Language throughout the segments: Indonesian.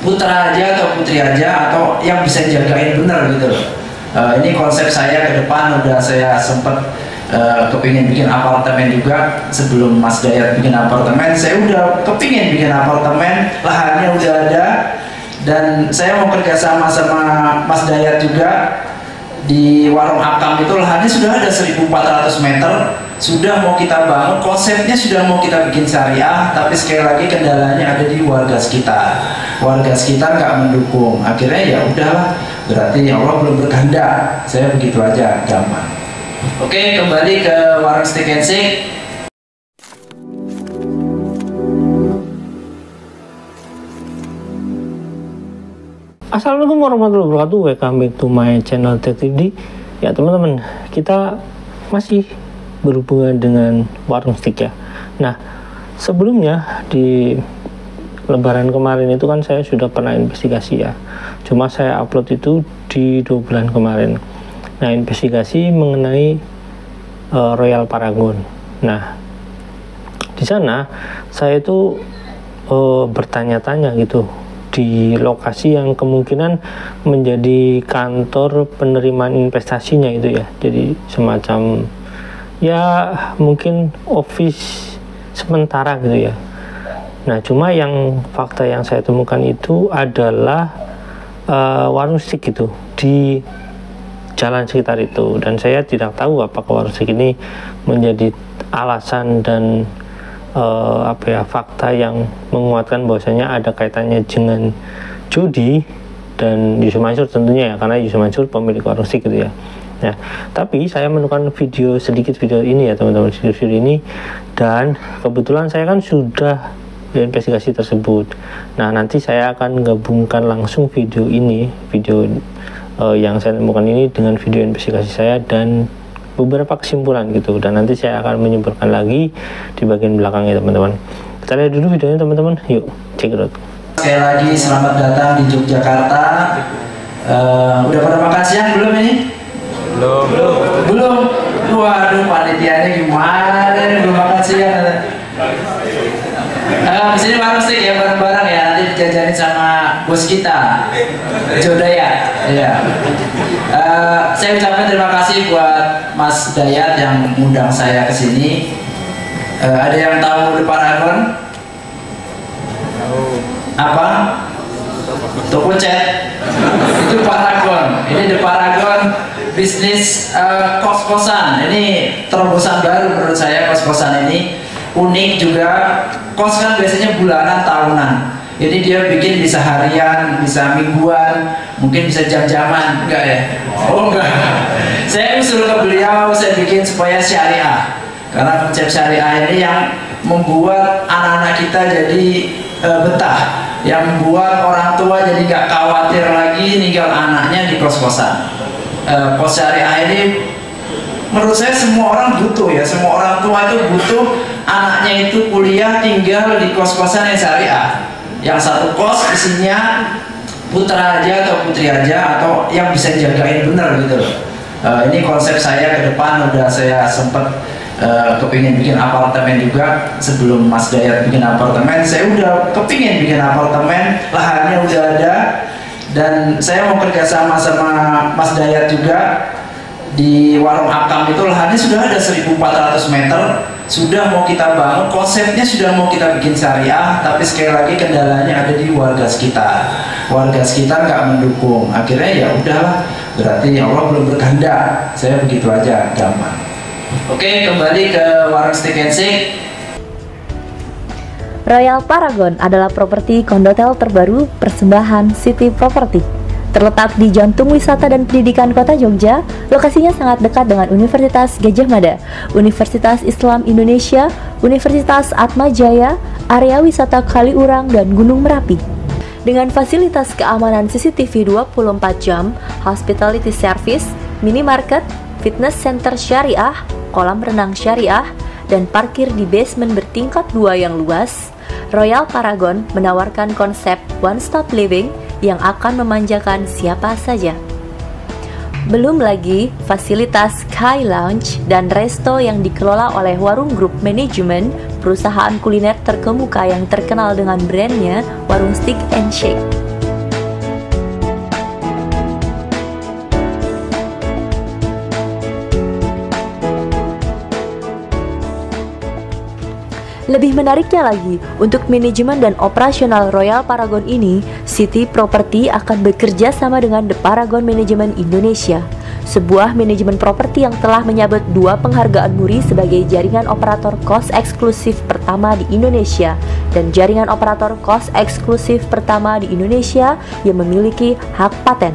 putra aja atau putri aja atau yang bisa jagain bener gitu loh. Ini konsep saya ke depan. Udah saya sempet kepingin bikin apartemen juga. Sebelum Mas Dayat bikin apartemen, saya udah kepingin bikin apartemen, lahannya udah ada, dan saya mau kerjasama sama Mas Dayat juga. Di Warung Akam itu lahannya sudah ada 1.400 meter, sudah mau kita bangun, konsepnya sudah mau kita bikin syariah, tapi sekali lagi kendalanya ada di warga sekitar. Warga sekitar nggak mendukung, akhirnya ya udahlah, berarti Allah belum berkehendak. Saya begitu aja, gampang. Oke, kembali ke Warung Steak and Shake. Assalamualaikum warahmatullahi wabarakatuh. Welcome back to my channel TechTD. Ya teman-teman, kita masih berhubungan dengan warung steak ya. Nah, sebelumnya di Lebaran kemarin itu kan saya sudah pernah investigasi ya. Cuma saya upload itu di 2 bulan kemarin. Nah, investigasi mengenai Royal Paragon. Nah, di sana saya itu bertanya-tanya gitu di lokasi yang kemungkinan menjadi kantor penerimaan investasinya itu ya. Jadi semacam ya mungkin office sementara gitu ya. Nah, cuma yang fakta yang saya temukan itu adalah warung steak gitu di jalan sekitar itu, dan saya tidak tahu apakah warung steak ini menjadi alasan dan fakta yang menguatkan bahwasanya ada kaitannya dengan judi dan Yusuf Mansur tentunya ya, karena Yusuf Mansur pemilik warung steak gitu ya. Nah, tapi saya menemukan sedikit video ini ya teman-teman, video ini, dan kebetulan saya kan sudah investigasi tersebut. Nah, nanti saya akan gabungkan langsung video ini, video yang saya temukan ini dengan video investigasi saya dan beberapa kesimpulan gitu, dan nanti saya akan menyimpulkan lagi di bagian belakangnya teman-teman. Kita lihat dulu videonya teman-teman, yuk check it out. Sekali lagi selamat datang di Yogyakarta. Udah pada makan siang belum ini? Belum. Waduh, panitianya gimana nih, belum makan siang. Di sini warung steak ya, bareng-bareng ya, nanti dijajanin sama bos kita, Jodaya. Iya. Saya ucapkan terima kasih buat Mas Dayat yang mengundang saya ke sini. Ada yang tahu The Paragon? Apa? Toko cat. Itu Paragon. Ini The Paragon bisnis kos-kosan. Ini terobosan baru menurut saya, kos-kosan ini unik juga. Kos kan biasanya bulanan, tahunan. Jadi dia bikin bisa harian, bisa mingguan, mungkin bisa jam-jaman, enggak ya? Oh enggak. Saya usul ke beliau, saya bikin supaya syariah. Karena konsep syariah ini yang membuat anak-anak kita jadi betah, yang membuat orang tua jadi nggak khawatir lagi ninggal anaknya di kos-kosan. Kos syariah ini menurut saya semua orang butuh ya, semua orang tua itu butuh anaknya itu kuliah tinggal di kos-kosan yang syariah. Yang satu kos isinya putra aja atau putri aja atau yang bisa jagain bener gitu loh. Ini konsep saya ke depan. Udah saya sempet kepingin bikin apartemen juga. Sebelum Mas Dayat bikin apartemen, saya udah kepingin bikin apartemen, lahannya udah ada, dan saya mau kerjasama sama Mas Dayat juga. Di Warung Akam itu lahannya sudah ada 1.400 meter, sudah mau kita bangun, konsepnya sudah mau kita bikin syariah, tapi sekali lagi kendalanya ada di warga sekitar. Warga sekitar nggak mendukung, akhirnya ya udahlah, berarti Allah belum berkehendak. Saya begitu aja, gampang. Oke, kembali ke Warung Steak and Shake. Royal Paragon adalah properti kondotel terbaru persembahan City Property. Terletak di jantung wisata dan pendidikan kota Jogja, lokasinya sangat dekat dengan Universitas Gadjah Mada, Universitas Islam Indonesia, Universitas Atma Jaya, area wisata Kaliurang, dan Gunung Merapi. Dengan fasilitas keamanan CCTV 24 jam, hospitality service, minimarket, fitness center syariah, kolam renang syariah, dan parkir di basement bertingkat 2 yang luas, Royal Paragon menawarkan konsep one-stop living yang akan memanjakan siapa saja. Belum lagi fasilitas Sky Lounge dan resto yang dikelola oleh Warung Group Management, perusahaan kuliner terkemuka yang terkenal dengan brandnya Warung Steak and Shake. Lebih menariknya lagi, untuk manajemen dan operasional Royal Paragon ini, City Property akan bekerja sama dengan The Paragon Management Indonesia, sebuah manajemen properti yang telah menyabet 2 penghargaan muri sebagai jaringan operator kos eksklusif pertama di Indonesia dan jaringan operator kos eksklusif pertama di Indonesia yang memiliki hak paten.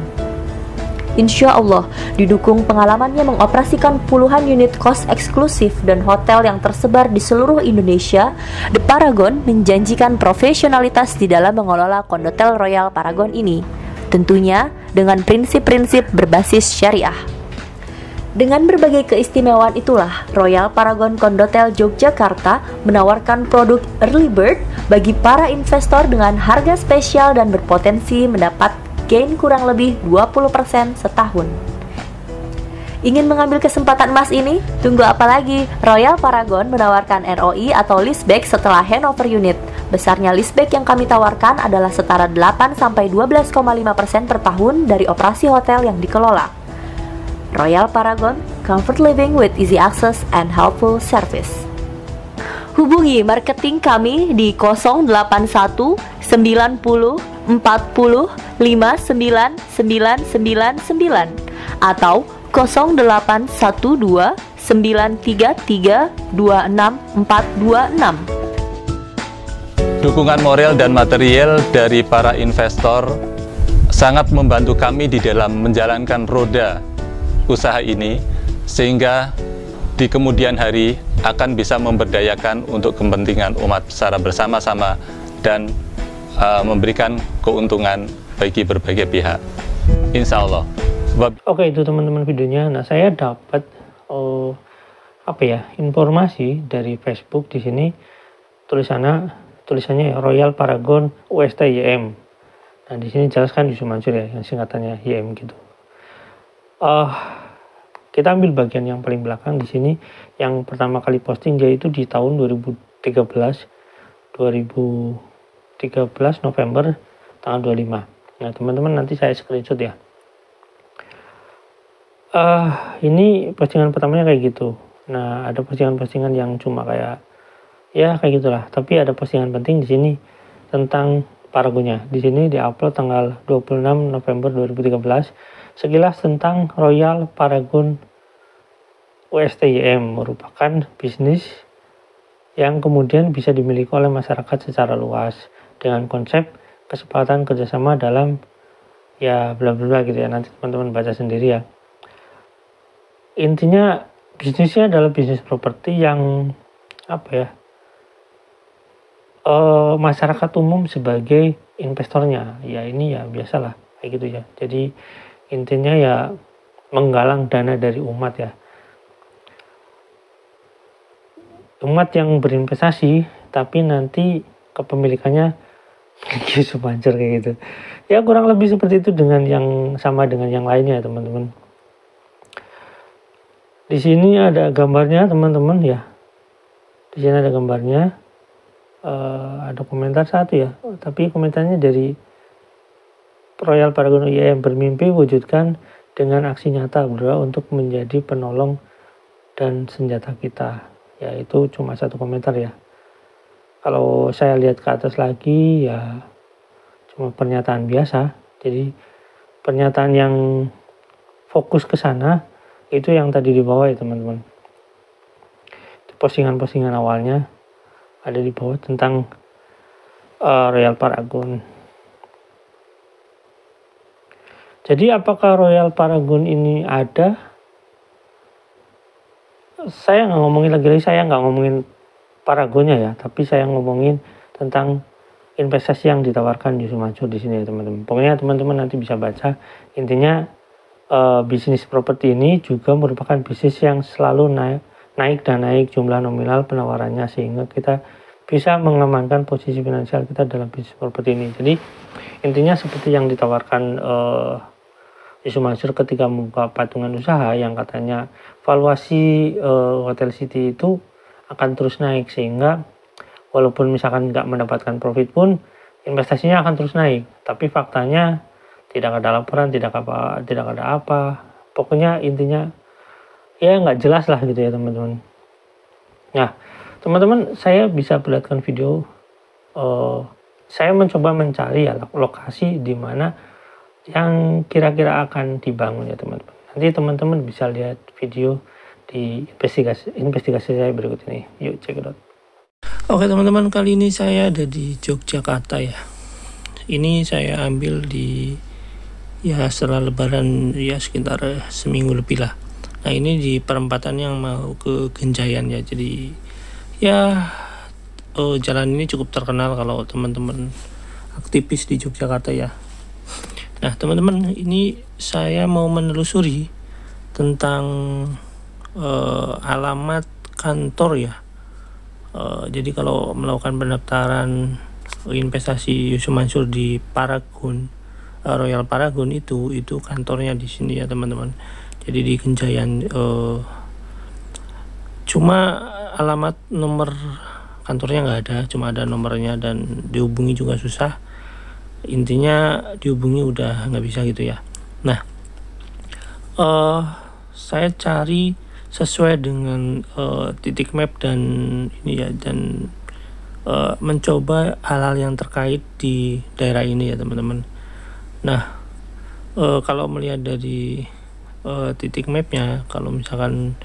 Insya Allah, didukung pengalamannya mengoperasikan puluhan unit kos eksklusif dan hotel yang tersebar di seluruh Indonesia, The Paragon menjanjikan profesionalitas di dalam mengelola Condotel Royal Paragon ini. Tentunya dengan prinsip-prinsip berbasis syariah. Dengan berbagai keistimewaan itulah, Royal Paragon Condotel Yogyakarta menawarkan produk Early Bird bagi para investor dengan harga spesial dan berpotensi mendapat gain kurang lebih 20% setahun. Ingin mengambil kesempatan emas ini? Tunggu apa lagi? Royal Paragon menawarkan ROI atau leaseback setelah handover unit. Besarnya leaseback yang kami tawarkan adalah setara 8-12,5% per tahun dari operasi hotel yang dikelola. Royal Paragon, comfort living with easy access and helpful service. Hubungi marketing kami di 081 90 40 59999 atau 0812 933 26426. Dukungan moral dan material dari para investor sangat membantu kami di dalam menjalankan roda usaha ini, sehingga di kemudian hari akan bisa memberdayakan untuk kepentingan umat secara bersama-sama dan memberikan keuntungan bagi berbagai pihak, insya Allah. Oke, itu teman-teman videonya. Nah, saya dapat informasi dari Facebook di sini, tulisannya Royal Paragon UST YM. Nah, di sini jelaskan Yusuf Mansur ya, yang singkatannya YM gitu. Kita ambil bagian yang paling belakang di sini, yang pertama kali posting yaitu di tahun 2013 November tanggal 25. Nah, teman-teman nanti saya screenshot ya. Ini postingan pertamanya kayak gitu. Nah, ada postingan-postingan yang cuma kayak gitulah. Tapi ada postingan penting di sini tentang Paragonnya. Di sini diupload tanggal 26 November 2013. Sekilas tentang Royal Paragon USTYM, merupakan bisnis yang kemudian bisa dimiliki oleh masyarakat secara luas dengan konsep kesepakatan kerjasama dalam ya bla bla gitu ya. Nanti teman-teman baca sendiri ya. Intinya bisnisnya adalah bisnis properti yang masyarakat umum sebagai investornya. Ya ini ya biasalah kayak gitu ya. Jadi intinya ya menggalang dana dari umat ya. Umat yang berinvestasi tapi nanti kepemilikannya Yusuf Mansur kayak gitu. Ya kurang lebih seperti itu dengan yang sama dengan yang lainnya teman-teman. Di sini ada gambarnya teman-teman ya. Di sini ada gambarnya. Ada komentar satu ya. Tapi komentarnya dari Royal Paragon yang bermimpi wujudkan dengan aksi nyata bro untuk menjadi penolong dan senjata kita. Ya itu cuma satu komentar ya. Kalau saya lihat ke atas lagi ya cuma pernyataan biasa. Jadi pernyataan yang fokus ke sana itu yang tadi di bawah ya teman-teman. Itu postingan-postingan awalnya ada di bawah tentang Royal Paragon. Jadi apakah Royal Paragon ini ada? Saya nggak ngomongin lagi, saya nggak ngomongin Paragonnya ya, tapi saya ngomongin tentang investasi yang ditawarkan Yusuf Mansur di sini ya teman-teman. Pokoknya teman-teman nanti bisa baca. Intinya bisnis properti ini juga merupakan bisnis yang selalu naik dan naik jumlah nominal penawarannya, sehingga kita bisa mengamankan posisi finansial kita dalam bisnis properti ini. Jadi intinya seperti yang ditawarkan Yusuf Mansur ketika membuka patungan usaha, yang katanya valuasi Hotel City itu akan terus naik, sehingga walaupun misalkan nggak mendapatkan profit pun investasinya akan terus naik. Tapi faktanya tidak ada laporan, tidak ada apa. Pokoknya intinya ya nggak jelas lah gitu ya teman-teman. Nah teman-teman, saya bisa perlihatkan video. Saya mencoba mencari ya lokasi di mana yang kira-kira akan dibangun ya teman-teman. Nanti teman-teman bisa lihat video di investigasi saya berikut ini. Yuk check it out. Oke teman-teman, kali ini saya ada di Yogyakarta ya. Ini saya ambil di setelah lebaran ya, sekitar seminggu lebih lah. Nah ini di perempatan yang mau ke Genjayan ya. Jadi ya jalan ini cukup terkenal kalau teman-teman aktivis di Yogyakarta ya. Nah teman-teman, ini saya mau menelusuri tentang alamat kantor ya. Jadi kalau melakukan pendaftaran investasi Yusuf Mansur di Paragon, Royal Paragon itu kantornya di sini ya teman-teman. Jadi di Genjayan. Cuma alamat nomor kantornya nggak ada, cuma ada nomornya dan dihubungi juga susah. Intinya dihubungi udah nggak bisa gitu ya. Nah, saya cari sesuai dengan titik map dan ini ya, dan mencoba hal-hal yang terkait di daerah ini ya teman-teman. Nah, kalau melihat dari titik mapnya, kalau misalkan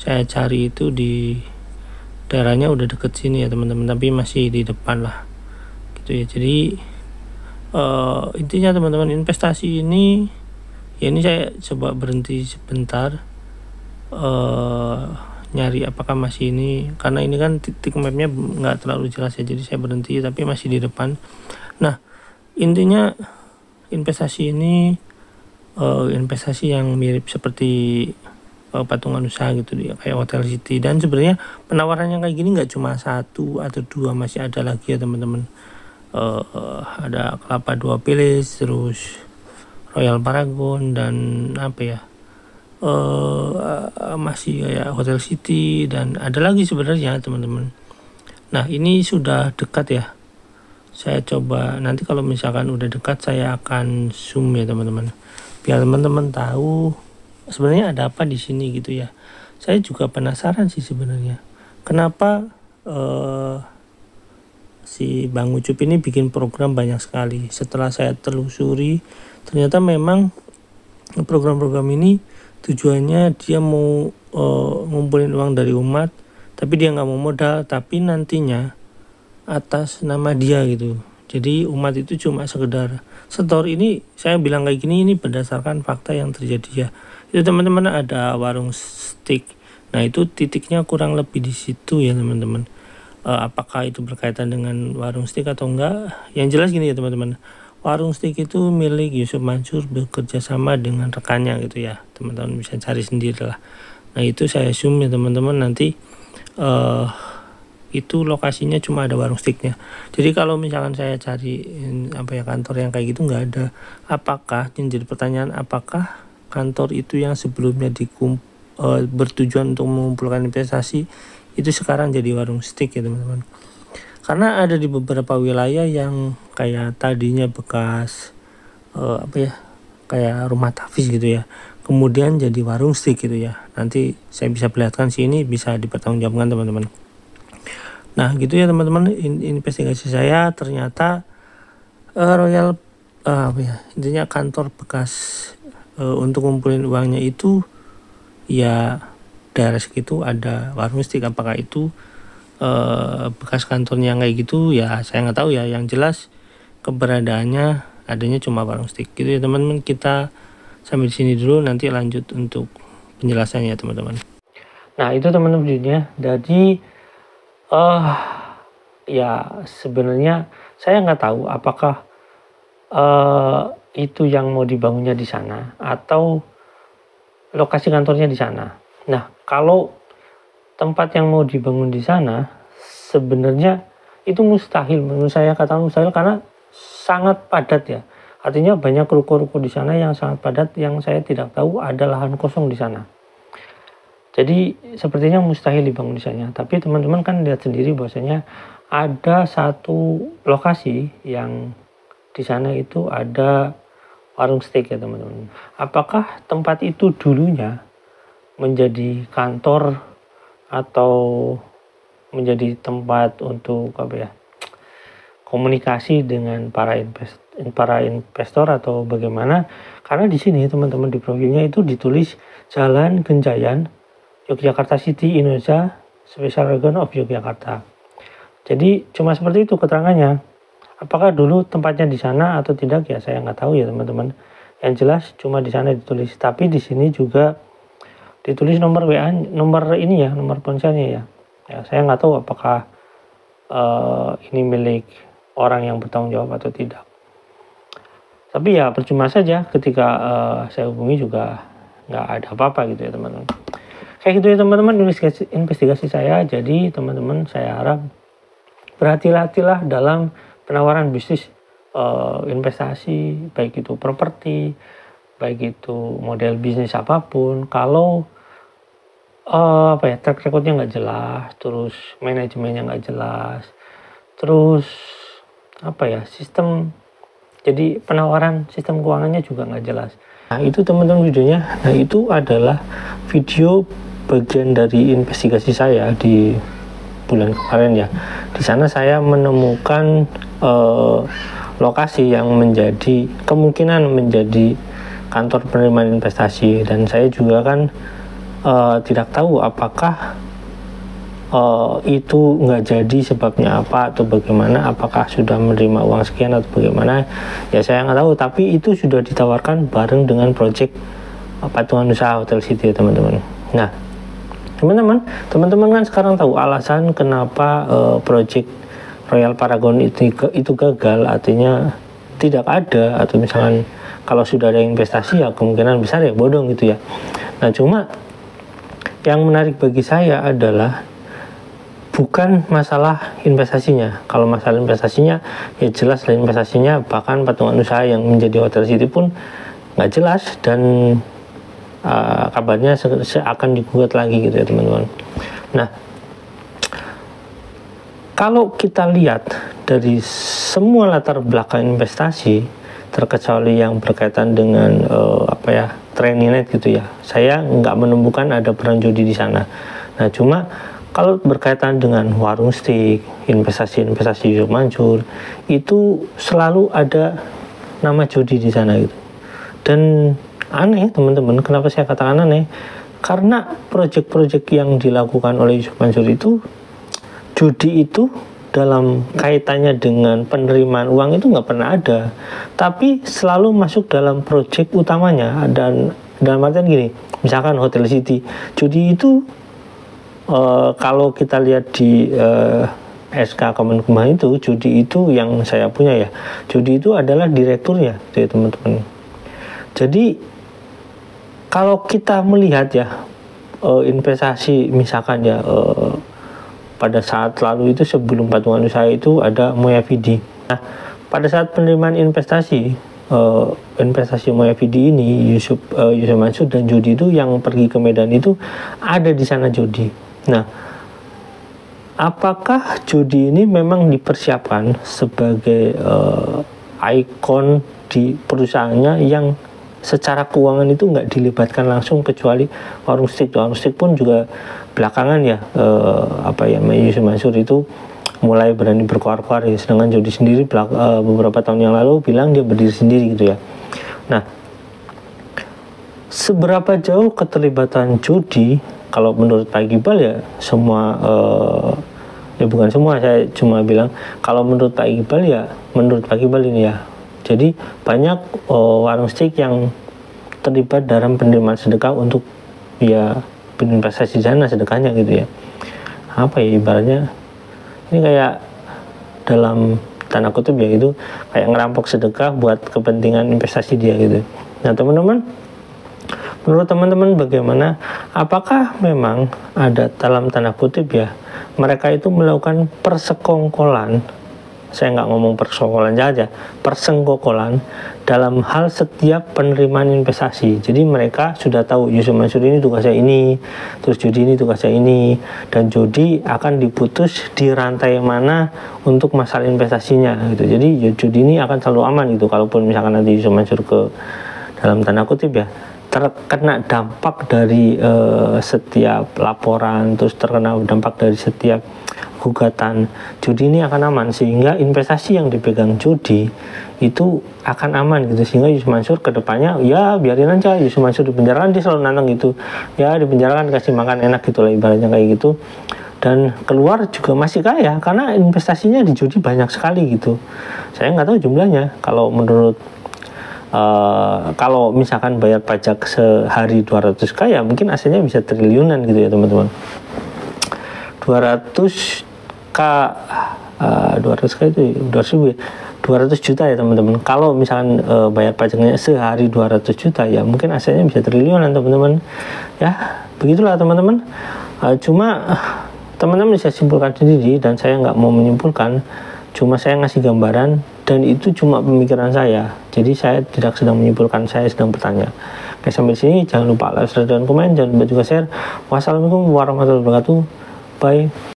saya cari itu di daerahnya udah deket sini ya teman-teman, tapi masih di depan lah gitu ya. Jadi intinya teman-teman, investasi ini ya, ini saya coba berhenti sebentar nyari apakah masih ini, karena ini kan titik mapnya nggak terlalu jelas ya, jadi saya berhenti tapi masih di depan. Nah intinya investasi ini investasi yang mirip seperti patungan usaha gitu ya, kayak Hotel City. Dan sebenarnya penawarannya kayak gini nggak cuma 1 atau 2, masih ada lagi ya teman-teman. Ada Kelapa 2 Village, terus Royal Paragon, dan apa ya, masih kayak Hotel City, dan ada lagi sebenarnya teman-teman. Nah ini sudah dekat ya, saya coba nanti kalau misalkan udah dekat saya akan zoom ya teman-teman, biar teman-teman tahu sebenarnya ada apa di sini gitu ya. Saya juga penasaran sih sebenarnya kenapa si Bang Ucup ini bikin program banyak sekali. Setelah saya telusuri, ternyata memang program-program ini tujuannya dia mau ngumpulin uang dari umat, tapi dia nggak mau modal, tapi nantinya atas nama dia gitu. Jadi umat itu cuma sekedar setor. Ini saya bilang kayak gini ini berdasarkan fakta yang terjadi ya. Itu teman-teman ada warung steak. Nah itu titiknya kurang lebih di situ ya teman-teman. Apakah itu berkaitan dengan warung steak atau enggak? Yang jelas gini ya teman-teman, warung steak itu milik Yusuf Mansur bekerja sama dengan rekannya gitu ya. Teman-teman bisa cari sendiri lah. Nah itu saya zoom ya teman-teman, nanti itu lokasinya cuma ada warung steaknya. Jadi kalau misalkan saya cari kantor yang kayak gitu nggak ada. Apakah, yang jadi pertanyaan, apakah kantor itu yang sebelumnya bertujuan untuk mengumpulkan investasi itu sekarang jadi warung steak ya teman-teman? Karena ada di beberapa wilayah yang kayak tadinya bekas kayak rumah tahfiz gitu ya, kemudian jadi warung steak gitu ya. Nanti saya bisa perlihatkan sini, bisa dipertanggungjawabkan teman-teman. Nah gitu ya teman-teman, investigasi saya ternyata Royal intinya kantor bekas untuk ngumpulin uangnya itu ya daerah segitu ada warung steak. Apakah itu bekas kantornya kayak gitu ya, saya nggak tahu ya. Yang jelas keberadaannya adanya cuma warung steak gitu ya teman-teman. Kita sampai di sini dulu, nanti lanjut untuk penjelasannya teman-teman. Nah itu teman-teman videonya. Jadi ya sebenarnya saya nggak tahu apakah itu yang mau dibangunnya di sana atau lokasi kantornya di sana. Nah kalau tempat yang mau dibangun di sana sebenarnya itu mustahil, menurut saya katakan mustahil, karena sangat padat ya. Artinya banyak ruko-ruko di sana yang sangat padat, yang saya tidak tahu ada lahan kosong di sana. Jadi sepertinya mustahil dibangun di sana. Tapi teman-teman kan lihat sendiri bahwasanya ada satu lokasi yang di sana itu ada warung steak ya teman-teman. Apakah tempat itu dulunya menjadi kantor atau menjadi tempat untuk komunikasi dengan para investor atau bagaimana, karena di sini teman-teman di profilnya itu ditulis Jalan Genjayan, Yogyakarta City, Indonesia, Special Region of Yogyakarta. Jadi cuma seperti itu keterangannya. Apakah dulu tempatnya di sana atau tidak ya saya nggak tahu ya teman-teman. Yang jelas cuma di sana ditulis, tapi di sini juga ditulis nomor WA, nomor ponselnya ya. Ya, saya nggak tahu apakah ini milik orang yang bertanggung jawab atau tidak. Tapi ya percuma saja ketika saya hubungi juga nggak ada apa-apa gitu ya teman-teman. Kayak gitu ya teman-teman investigasi saya. Jadi teman-teman saya harap berhati-hatilah dalam penawaran bisnis investasi, baik itu properti, baik itu model bisnis apapun. Kalau track recordnya nggak jelas, terus manajemennya nggak jelas, terus sistem, jadi penawaran sistem keuangannya juga nggak jelas. Nah itu teman-teman videonya. Nah itu adalah video bagian dari investigasi saya di bulan kemarin ya. Di sana saya menemukan lokasi yang kemungkinan menjadi kantor penerimaan investasi, dan saya juga kan tidak tahu apakah itu nggak jadi sebabnya apa atau bagaimana, apakah sudah menerima uang sekian atau bagaimana ya saya nggak tahu, tapi itu sudah ditawarkan bareng dengan proyek patungan usaha Hotel City ya teman-teman. Nah teman-teman kan sekarang tahu alasan kenapa proyek Royal Paragon itu gagal, artinya tidak ada, atau misalkan kalau sudah ada investasi ya kemungkinan besar ya bodong gitu ya. Nah cuma yang menarik bagi saya adalah bukan masalah investasinya. Kalau masalah investasinya ya jelas lah investasinya, bahkan patungan usaha yang menjadi Hotel City pun nggak jelas, dan kabarnya akan digugat lagi gitu ya teman-teman. Nah kalau kita lihat dari semua latar belakang investasi, terkecuali yang berkaitan dengan training net gitu ya, saya nggak menemukan ada peran judi di sana. Nah cuma kalau berkaitan dengan warung steak, investasi Yusuf Mansur, itu selalu ada nama judi di sana gitu. Dan aneh teman-teman, kenapa saya katakan aneh? Karena proyek-proyek yang dilakukan oleh Yusuf Mansur itu, judi itu dalam kaitannya dengan penerimaan uang itu nggak pernah ada, tapi selalu masuk dalam proyek utamanya. Dan dalam artian gini, misalkan Hotel City, judi itu kalau kita lihat di SK Kemenkumham itu, judi itu yang saya punya ya, judi itu adalah direkturnya ya teman-teman. Jadi kalau kita melihat ya investasi misalkan ya pada saat lalu itu sebelum patungan usaha itu ada Moyavidi. Nah, pada saat penerimaan investasi Moyavidi ini, Yusuf Mansur dan Jody itu yang pergi ke Medan itu ada di sana Jody. Nah, apakah Jody ini memang dipersiapkan sebagai ikon di perusahaannya yang secara keuangan itu nggak dilibatkan langsung, kecuali warung steak pun juga belakangan ya Yusuf Mansur itu mulai berani berkoar-koar ya, sedangkan Jody sendiri beberapa tahun yang lalu bilang dia berdiri sendiri gitu ya. Nah, seberapa jauh keterlibatan Jody kalau menurut Pak Iqbal ya semua ya bukan semua, saya cuma bilang kalau menurut Pak Iqbal ya, menurut Pak Iqbal ini ya, jadi banyak warung steak yang terlibat dalam penerimaan sedekah untuk ya berinvestasi dana sedekahnya gitu ya. Apa ya ibaratnya, ini kayak dalam tanda kutip ya, itu kayak ngerampok sedekah buat kepentingan investasi dia gitu. Nah teman-teman, menurut teman-teman bagaimana? Apakah memang ada dalam tanda kutip ya, mereka itu melakukan persekongkolan, saya nggak ngomong persekongkolan saja, persengkokolan dalam hal setiap penerimaan investasi. Jadi mereka sudah tahu Yusuf Mansur ini tugasnya ini, terus Jody ini tugasnya ini, dan Jody akan diputus di rantai mana untuk masalah investasinya gitu. Jadi Jody ini akan selalu aman gitu, kalaupun misalkan nanti Yusuf Mansur ke dalam tanda kutip ya terkena dampak dari setiap laporan, terus terkena dampak dari setiap gugatan, judi ini akan aman, sehingga investasi yang dipegang judi itu akan aman gitu. Sehingga Yusuf Mansur kedepannya ya biarin aja Yusuf Mansur dipenjarakan, dia selalu nantang gitu ya, dipenjarakan kasih makan enak gitu lah ibaratnya kayak gitu, dan keluar juga masih kaya karena investasinya di judi banyak sekali gitu. Saya nggak tahu jumlahnya, kalau menurut kalau misalkan bayar pajak sehari 200k ya mungkin asetnya bisa triliunan gitu ya teman-teman. 200k 200k itu 200 juta ya teman-teman. Kalau misalkan bayar pajaknya sehari 200 juta ya mungkin asetnya bisa triliunan teman-teman. Ya begitulah teman-teman. Cuma teman-teman bisa simpulkan sendiri, dan saya nggak mau menyimpulkan, cuma saya ngasih gambaran, dan itu cuma pemikiran saya. Jadi saya tidak sedang menyimpulkan, saya sedang bertanya. Oke, sampai sini jangan lupa like, subscribe, dan komen, jangan lupa juga share. Wassalamualaikum warahmatullahi wabarakatuh. Bye.